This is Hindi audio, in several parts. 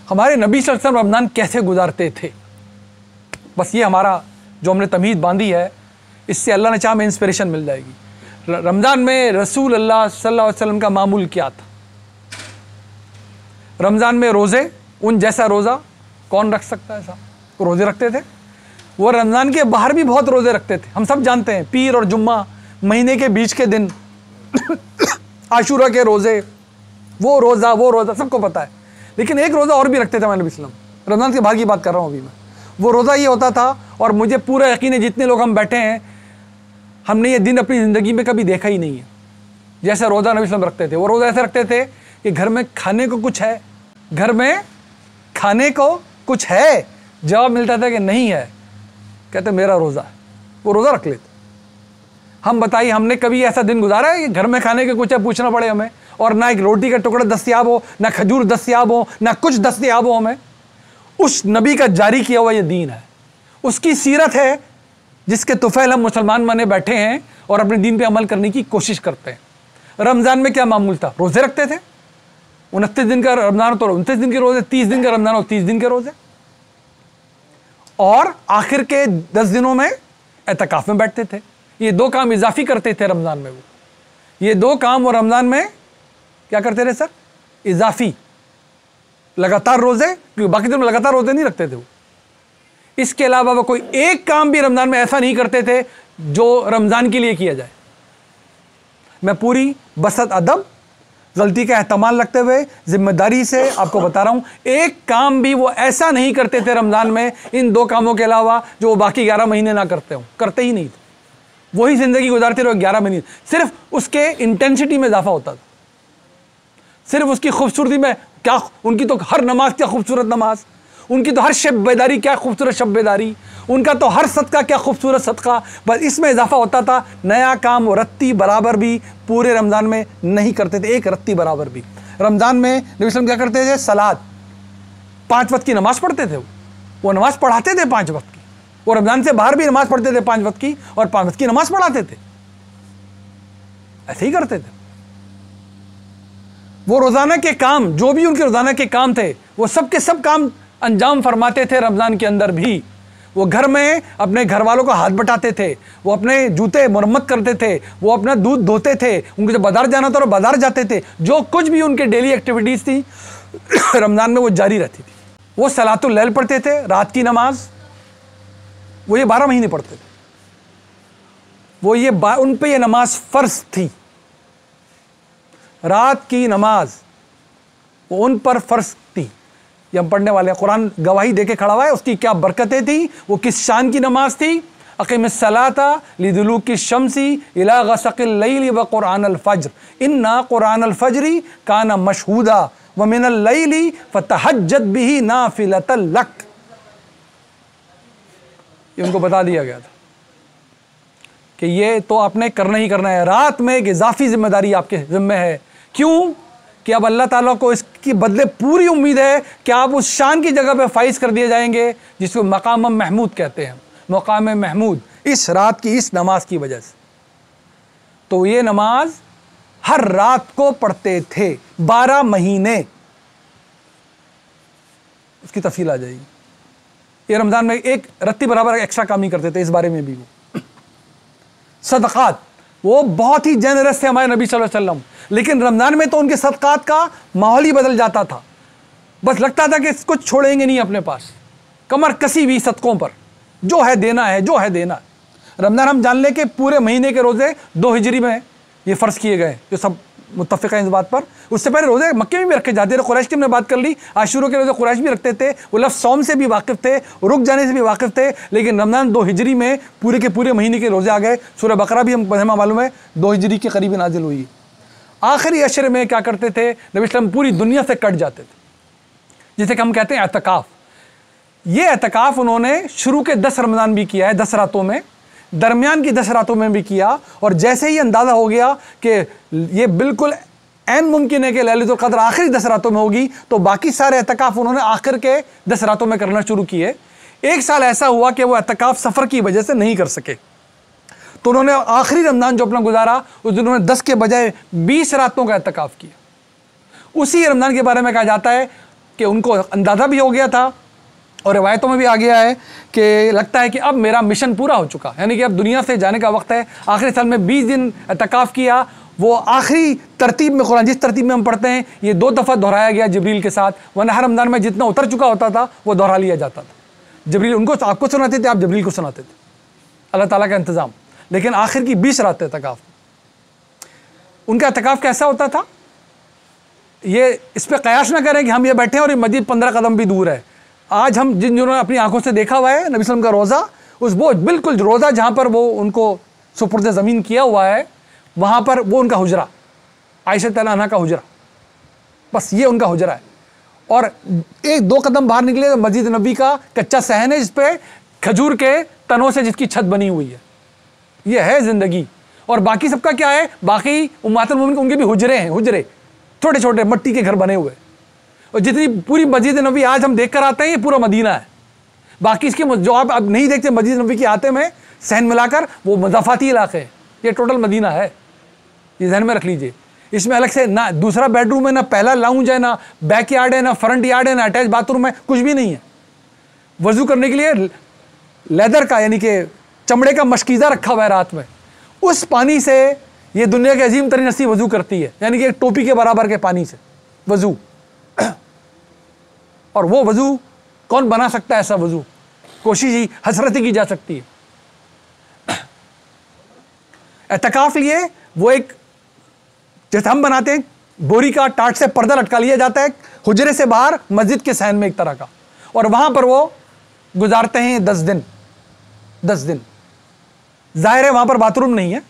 हमारे नबी सल्लल्लाहु अलैहि वसल्लम रमज़ान कैसे गुजारते थे। बस ये हमारा जो हमने तमीज़ बांधी है, इससे अल्लाह ने चाहा में इंस्पिरेशन मिल जाएगी। रमज़ान में रसूल अल्लाह सल्लल्लाहु अलैहि वसल्लम का मामूल क्या था। रमज़ान में रोज़े, उन जैसा रोज़ा कौन रख सकता है साहब। वो रोज़े रखते थे। वो रमज़ान के बाहर भी बहुत रोज़े रखते थे। हम सब जानते हैं, पीर और जुम्मा, महीने के बीच के दिन आशूरा के रोज़े, वो रोज़ा सबको पता है। लेकिन एक रोज़ा और भी रखते थे हमारे नबी सल्लल्लाहु अलैहि वसल्लम। रमज़ान के बाहर की बात कर रहा हूँ अभी मैं। वो रोज़ा ये होता था, और मुझे पूरा यकीन है जितने लोग हम बैठे हैं, हमने ये दिन अपनी ज़िंदगी में कभी देखा ही नहीं है जैसे रोज़ा नबी सल्लल्लाहु अलैहि वसल्लम रखते थे। वो रोज़ा ऐसे रखते थे कि घर में खाने को कुछ है, घर में खाने को कुछ है। जवाब मिलता था कि नहीं है, कहते मेरा रोज़ा है। वो रोज़ा रख लेते। हम बताइए, हमने कभी ऐसा दिन गुजारा है कि घर में खाने के कुछ है, पूछना पड़े हमें, और ना एक रोटी का टुकड़ा दस्तयाब हो, ना खजूर दस्तयाब हो, ना कुछ दस्तयाब हो हमें। उस नबी का जारी किया हुआ ये दीन है, उसकी सीरत है, जिसके तुफैल हम मुसलमान बने बैठे हैं और अपने दीन पे अमल करने की कोशिश करते हैं। रमज़ान में क्या मामूल था, रोज़े रखते थे। 29 दिन का रमज़ान हो तो 29 दिन के रोज़े, 30 दिन का रमज़ान हो 30 दिन के रोज़े, और आखिर के 10 दिनों में एतकाफ़ में बैठते थे। ये दो काम इजाफी करते थे रमज़ान में। वो ये दो काम वो रमज़ान में क्या करते थे सर, इजाफी। लगातार रोज़े, क्योंकि बाकी दिनों में लगातार रोज़े नहीं रखते थे वो। इसके अलावा वो कोई एक काम भी रमज़ान में ऐसा नहीं करते थे जो रमज़ान के लिए किया जाए। मैं पूरी बसत अदब, गलती का एहतमाल रखते हुए, जिम्मेदारी से आपको बता रहा हूं, एक काम भी वो ऐसा नहीं करते थे रमज़ान में, इन दो कामों के अलावा, जो वो बाकी 11 महीने ना करते हों। करते ही नहीं थे, वही ज़िंदगी गुजारते रहे 11 महीने। सिर्फ उसके इंटेंसिटी में इजाफा होता था, सिर्फ उसकी खूबसूरती में। क्या उनकी तो हर नमाज क्या खूबसूरत नमाज, उनकी तो हर शब बेदारी क्या खूबसूरत शब बेदारी, उनका तो हर सदका क्या खूबसूरत सदका। बस इसमें इजाफा होता था। नया काम वो रत्ती बराबर भी पूरे रमज़ान में नहीं करते थे, एक रत्ती बराबर भी। रमज़ान में नबी वसल्लम क्या करते थे, सलात, 5 वक्त की नमाज़ पढ़ते थे। वो नमाज़ पढ़ाते थे 5 वक्त की। वो रमज़ान से बाहर भी नमाज़ पढ़ते थे 5 वक्त की, और 5 वक्त की नमाज़ पढ़ाते थे। ऐसे ही करते थे वो। रोज़ाना के काम, जो भी उनके रोज़ाना के काम थे, वो सब के सब काम अंजाम फरमाते थे रमज़ान के अंदर भी। वो घर में अपने घर वालों को हाथ बटाते थे, वो अपने जूते मरम्मत करते थे, वो अपना दूध धोते थे, उनको जब बाजार जाना था तो बाजार जाते थे। जो कुछ भी उनके डेली एक्टिविटीज़ थी रमज़ान में वो जारी रहती थी। वो सलातुल लैल पढ़ते थे, रात की नमाज। वो ये 12 महीने पढ़ते थे। वो ये उन पे ये नमाज फ़र्ज थी, रात की नमाज वो उन पर फ़र्ज थी। ये हम पढ़ने वाले हैं, कुरान गवाही दे के खड़ा हुआ है उसकी क्या बरकतें थी, वो किस शान की नमाज थी। अक़िमिस्सलाता लिदुलूकी शम्सी इला गसक़िल लैली व क़ुरानल फ़ज्र इन्ना क़ुरानल फ़ज्रि काना मशहूदा व मिनल लैली फ़तहज्जद बिही नाफ़िलतल लक। ये उनको बता दिया गया था कि ये तो आपने करना ही करना है। रात में एक इजाफी जिम्मेदारी आपके ज़िम्मे है। क्यों कि अब अल्लाह ताला को इसकी बदले पूरी उम्मीद है कि आप उस शान की जगह पे फाइज कर दिए जाएंगे जिसको मकाम महमूद कहते हैं। मकाम महमूद इस रात की इस नमाज की वजह से। तो ये नमाज हर रात को पढ़ते थे 12 महीने। उसकी तफसील आ जाएगी। ये रमज़ान में एक रत्ती बराबर एक्स्ट्रा काम नहीं करते थे। इस बारे में भी वो सदक़ात, वो बहुत ही जेनरस थे हमारे नबी सल्लल्लाहु अलैहि वसल्लम। लेकिन रमज़ान में तो उनके सदक़ात का माहौल ही बदल जाता था। बस लगता था कि कुछ छोड़ेंगे नहीं अपने पास, कमर कसी हुई सदक़ों पर, जो है देना है, जो है देना है। रमज़ान हम जान लें कि पूरे महीने के रोज़े 2 हिजरी में ये फ़र्ज़ किए गए, जो सब मुत्तफ़िक़ हैं इस बात पर। उससे पहले रोज़े मक्के में भी रखे जाते थे। कुरैश की हमने बात कर ली, आशूरा के रोज़े कुरैश भी रखते थे। वो लफ्ज़ सौम से भी वाकिफ़ थे, रुक जाने से भी वाकिफ़ थे। लेकिन रमज़ान 2 हिजरी में पूरे के पूरे महीने के रोज़े आ गए। सूरह बकरा भी हमें मालूम है 2 हिजरी के करीब नाजिल हुई। आखिरी अशरे में क्या करते थे, नबी सल्लम पूरी दुनिया से कट जाते थे, जिसे कि हम कहते हैं एतकाफ़। ये एतकाफ़ उन्होंने शुरू के 10 रमज़ान भी किया है, 10 रातों में, दरमियान की 10 रातों में भी किया। और जैसे ही अंदाज़ा हो गया कि ये बिल्कुल ऐन मुमकिन है कि लैलतुल क़द्र आखिरी 10 रातों में होगी, तो बाकी सारे एतकाफ़ उन्होंने आखिर के 10 रातों में करना शुरू किए। एक साल ऐसा हुआ कि वो एतकाफ़ सफ़र की वजह से नहीं कर सके, तो उन्होंने आखिरी रमज़ान जो अपना गुजारा, उस दिन उन्होंने 10 के बजाय 20 रातों का एतकाफ़ किया। उसी रमज़ान के बारे में कहा जाता है कि उनको अंदाज़ा भी हो गया था और रिवायतों में भी आ गया है कि लगता है कि अब मेरा मिशन पूरा हो चुका, यानी कि अब दुनिया से जाने का वक्त है। आखिरी साल में 20 दिन एतकाफ़ किया। वो आखिरी तरतीब में, कुरान जिस तरतीब में हम पढ़ते हैं, ये 2 दफ़ा दोहराया गया जिब्रील के साथ, वरना हर रमज़ान में जितना उतर चुका होता था वो दोहरा लिया जाता था। जिब्रील उनको, आपको सुनाते थे, आप जिब्रील को सुनाते थे, अल्लाह ताला का इंतज़ाम। लेकिन आखिर की 20 रात एतकाफ़, उनका एतकाफ़ कैसा होता था, ये इस पर कयास ना करें कि हम ये बैठे हैं और ये मस्जिद 15 कदम भी दूर है। आज हम जिन्होंने अपनी आंखों से देखा हुआ है नबी सल्लल्लाहु अलैहि वसल्लम का रोज़ा, उस वो बिल्कुल रोज़ा जहाँ पर वो उनको सुपुर्द ज़मीन किया हुआ है, वहाँ पर वो उनका हुजरा, आयशा तआला अन्हा का हुजरा, बस ये उनका हुजरा है। और 1-2 कदम बाहर निकले तो मस्जिद नबी का कच्चा सहन है, जिस पे खजूर के तनों से जिसकी छत बनी हुई है। ये है ज़िंदगी। और बाकी सबका क्या है, बाकी उम्मतुल मोमिन उनके भी हुजरे हैं, हुजरे छोटे छोटे मट्टी के घर बने हुए। और जितनी पूरी मस्जिद नबी आज हम देख कर आते हैं, ये पूरा मदीना है। बाकी इसके जो आप अब नहीं देखते मस्जिद नबी के आते में सहन मिलाकर, वो मज़ाफ़ाती इलाके हैं, ये टोटल मदीना है, ये जहन में रख लीजिए। इसमें अलग से ना दूसरा बेडरूम है, ना पहला लाउंज है, ना बैक यार्ड है, ना फ्रंट यार्ड है, ना अटैच बाथरूम है, कुछ भी नहीं है। वज़ू करने के लिए लेदर का, यानी कि चमड़े का मशकीज़ा रखा हुआ है रात में, उस पानी से ये दुनिया की अजीम तरीन हस्ती वज़ू करती है, यानी कि एक टोपी के बराबर के पानी से वज़ू। और वो वज़ू कौन बना सकता है? ऐसा वज़ू कोशिश ही हसरत की जा सकती है। एतकाफ़ लिए वो एक, जैसे हम बनाते हैं, बोरी का टाट से पर्दा लटका लिया जाता है हुजरे से बाहर मस्जिद के सहन में एक तरह का, और वहाँ पर वो गुजारते हैं 10 दिन। 10 दिन जाहिर है वहाँ पर बाथरूम नहीं है,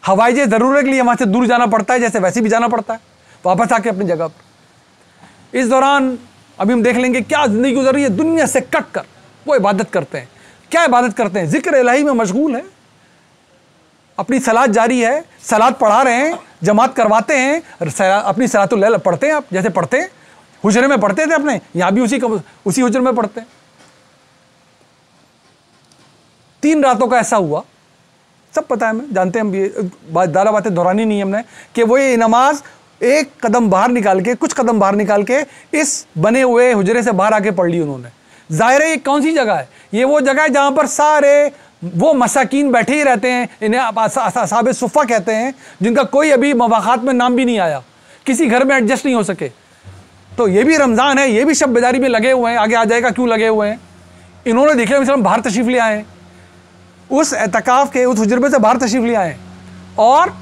हवाई ज़रूरत के लिए वहाँ से दूर जाना पड़ता है, जैसे वैसे भी जाना पड़ता है, वापस आके अपनी जगह पर। इस दौरान अभी हम देख लेंगे क्या ज़िंदगी गुजर रही है। दुनिया से कट कर वो इबादत करते हैं। क्या इबादत करते हैं? ज़िक्र इलाही में मशगूल है, अपनी सलात जारी है, सलात पढ़ा रहे हैं, जमात करवाते हैं, अपनी सलातुल लैल पढ़ते हैं। आप जैसे पढ़ते हैं, हुजरे में पढ़ते थे अपने, यहाँ भी उसी हुजरे में पढ़ते हैं। 3 रातों का ऐसा हुआ, सब पता है, हमें जानते हैं हम, ये ज़्यादा बातें दोहरानी नहीं है हमने, कि वो ये नमाज एक कदम बाहर निकाल के, कुछ कदम बाहर निकाल के इस बने हुए हुजरे से बाहर आके पढ़ ली उन्होंने। ज़ाहिर है ये कौन सी जगह है? ये वो जगह है जहाँ पर सारे वो मसाकीन बैठे ही रहते हैं, इन्हें असहाबे सुफ़ा कहते हैं, जिनका कोई अभी मवाक़ात में नाम भी नहीं आया, किसी घर में एडजस्ट नहीं हो सके। तो ये भी रमज़ान है, ये भी शब बेदारी में लगे हुए हैं, आगे आ जाएगा क्यों लगे हुए हैं। इन्होंने देखे मिसाल बाहर तशरीफ़ ले आए, उस एतकाफ़ के उस हुजरे से बाहर तशरीफ़ ले आए और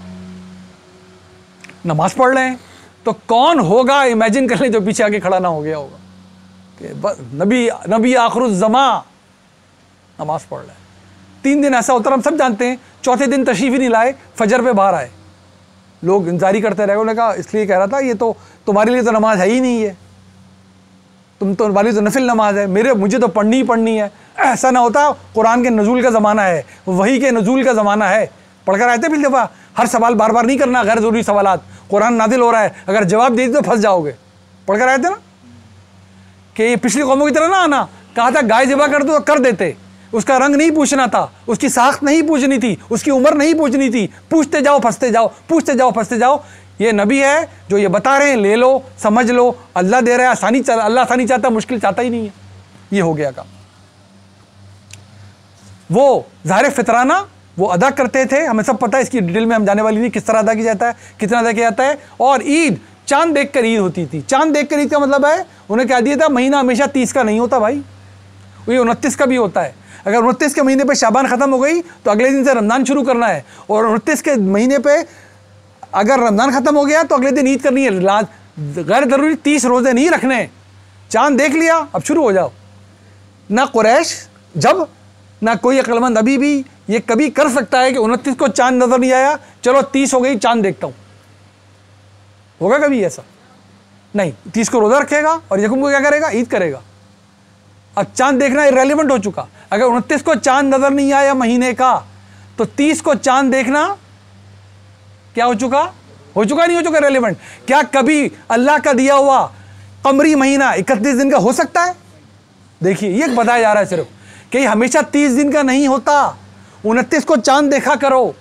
नमाज पढ़ रहे हैं। तो कौन होगा, इमेजिन कर लें, जो पीछे आके खड़ा ना हो गया होगा कि नबी आखिरुज़्ज़मा नमाज पढ़ रहे हैं। 3 दिन ऐसा होता है, हम सब जानते हैं। चौथे दिन तशरीफ़ ही नहीं लाए, फजर पे बाहर आए, लोग इंतज़ारी करते रहे। उन्होंने कहा इसलिए कह रहा था, ये तो तुम्हारे लिए तो नमाज है ही नहीं है, तुम्हारी तो नफिल नमाज है, मुझे तो पढ़नी ही पढ़नी है। ऐसा ना होता, कुरान के नज़ूल का ज़माना है, वही के नज़ूल का ज़माना है, पढ़कर आए थे फिर दफ़ा। हर सवाल बार बार नहीं करना, गैर ज़रूरी सवालात, कुरान नाजिल हो रहा है, अगर जवाब दे दी तो फंस जाओगे। पढ़कर आए थे ना कि ये पिछली कौमों की तरह ना आना, कहा था गाय ज़िबा कर दो तो कर देते, उसका रंग नहीं पूछना था, उसकी साख्त नहीं पूछनी थी, उसकी उम्र नहीं पूछनी थी, पूछते जाओ फंसते जाओ, पूछते जाओ फंसते जाओ। ये नबी है जो ये बता रहे हैं, ले लो समझ लो, अल्लाह दे रहा है, अल्लाह आसानी चाहता, मुश्किल चाहता ही नहीं है। ये हो गया काम। वो ज़ाहिर फितराना वो अदा करते थे, हमें सब पता है, इसकी डिटेल में हम जाने वाली नहीं, किस तरह अदा किया जाता है, कितना अदा किया जाता है। और ईद चांद देख कर ईद होती थी। चांद देख कर ईद का मतलब है, उन्हें क्या दिया था, महीना हमेशा 30 का नहीं होता भाई, ये 29 का भी होता है। अगर 29 के महीने पे शाबान ख़त्म हो गई तो अगले दिन से रमज़ान शुरू करना है, और 29 के महीने पे अगर रमज़ान ख़त्म हो गया तो अगले दिन ईद करनी है। गैर ज़रूरी 30 रोज़े नहीं रखने। चांद देख लिया, अब शुरू हो जाओ। ना कुरैश जब, ना कोई अक्लमंद अभी भी ये कभी कर सकता है कि 29 को चांद नज़र नहीं आया, चलो 30 हो गई, चांद देखता हूँ। होगा कभी ऐसा? नहीं। 30 को रोज़ा रखेगा और यकूम को क्या करेगा, ईद करेगा। अब चांद देखना इररेलेवेंट हो चुका। अगर 29 को चांद नज़र नहीं आया महीने का, तो 30 को चांद देखना क्या हो चुका? नहीं हो चुका रेलेवेंट? क्या कभी अल्लाह का दिया हुआ कमरी महीना 31 दिन का हो सकता है? देखिए, ये बताया जा रहा है सिर्फ कि हमेशा 30 दिन का नहीं होता। 29 को चांद देखा करो,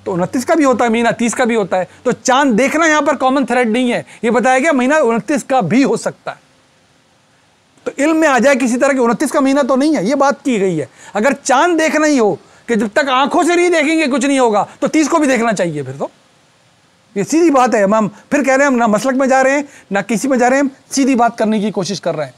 तो 29 का भी होता है महीना, 30 का भी होता है। तो चांद देखना यहां पर कॉमन थ्रेड नहीं है, ये बताया गया महीना 29 का भी हो सकता है। तो इल्म में आ जाए किसी तरह के 29 का महीना तो नहीं है, ये बात की गई है। अगर चांद देखना ही हो कि जब तक आंखों से नहीं देखेंगे कुछ नहीं होगा, तो 30 को भी देखना चाहिए फिर तो। ये सीधी बात है। हम फिर कह रहे हैं हम ना मसलक में जा रहे हैं ना किसी में जा रहे हैं, हम सीधी बात करने की कोशिश कर रहे हैं।